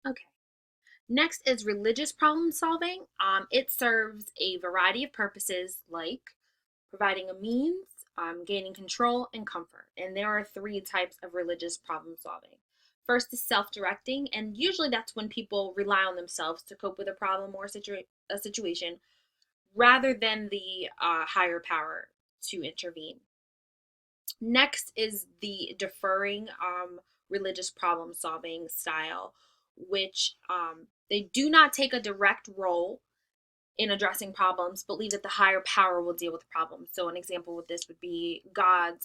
Okay. Next is religious problem solving. It serves a variety of purposes like providing a means, gaining control, and comfort. And there are three types of religious problem solving. First is self directing, and usually that's when people rely on themselves to cope with a problem or a situation rather than the higher power to intervene. Next is the deferring religious problem solving style, which they do not take a direct role in addressing problems, but leave that the higher power will deal with the problem. So an example with this would be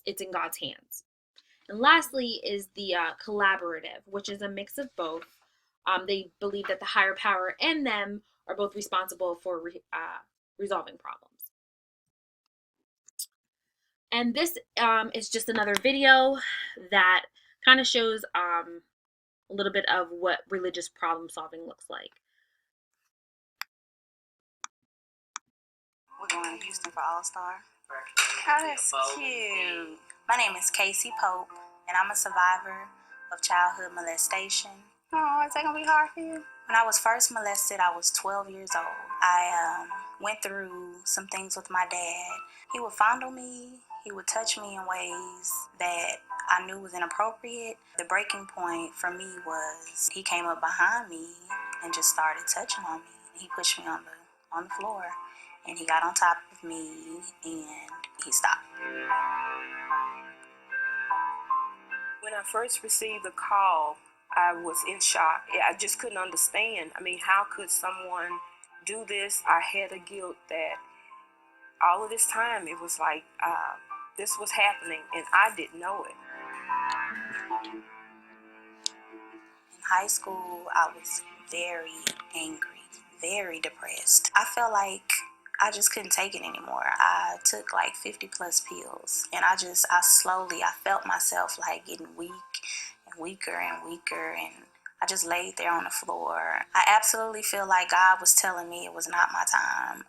it's in God's hands. And lastly is the collaborative, which is a mix of both. They believe that the higher power and them are both responsible for resolving problems. And this is just another video that kind of shows a little bit of what religious problem solving looks like. We're going to Houston for All-Star. Oh, that's cute. My name is Casey Pope, and I'm a survivor of childhood molestation. Oh, is that going to be hard for you? When I was first molested, I was 12 years old. I went through some things with my dad. He would fondle me. He would touch me in ways that I knew was inappropriate. The breaking point for me was he came up behind me and just started touching on me. He pushed me on the floor, and he got on top of me, and he stopped. When I first received the call, I was in shock. I just couldn't understand. I mean, how could someone do this? I had a guilt that all of this time it was like this was happening, and I didn't know it. In high school, I was very angry, very depressed. I felt like I just couldn't take it anymore. I took like 50 plus pills, and I felt myself like getting weak and weaker and weaker, and I just laid there on the floor. I absolutely feel like God was telling me it was not my time.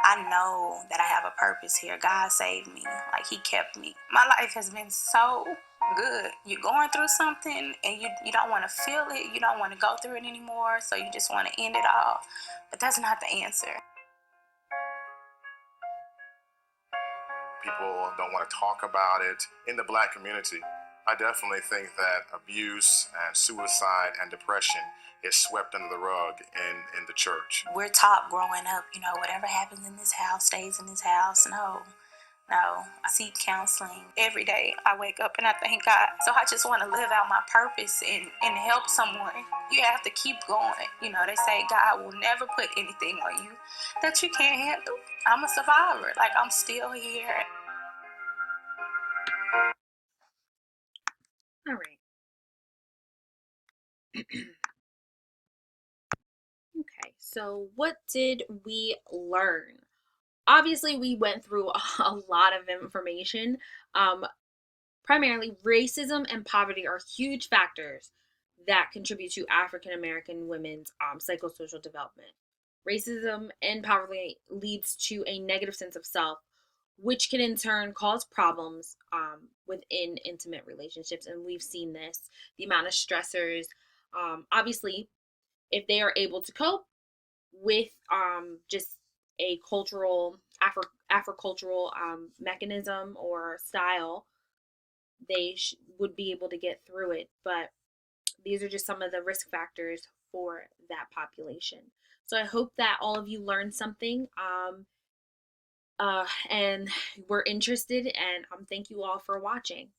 I know that I have a purpose here. God saved me. Like, he kept me. My life has been so good. You're going through something and you don't want to feel it. You don't want to go through it anymore. So you just want to end it all. But that's not the answer. People don't want to talk about it. In the Black community, I definitely think that abuse and suicide and depression is swept under the rug in the church. We're taught growing up, whatever happens in this house stays in this house. No, I seek counseling every day. I wake up and I thank God. So I just want to live out my purpose and help someone. You have to keep going. They say God will never put anything on you that you can't handle. I'm a survivor. Like, I'm still here. All right. Okay, so what did we learn? Obviously, we went through a lot of information. Primarily, racism and poverty are huge factors that contribute to African American women's psychosocial development. Racism and poverty leads to a negative sense of self, which can in turn cause problems within intimate relationships. And we've seen this, the amount of stressors. Obviously, if they are able to cope with just a Afrocultural mechanism or style, they would be able to get through it. But these are just some of the risk factors for that population. So I hope that all of you learned something and were interested. And thank you all for watching.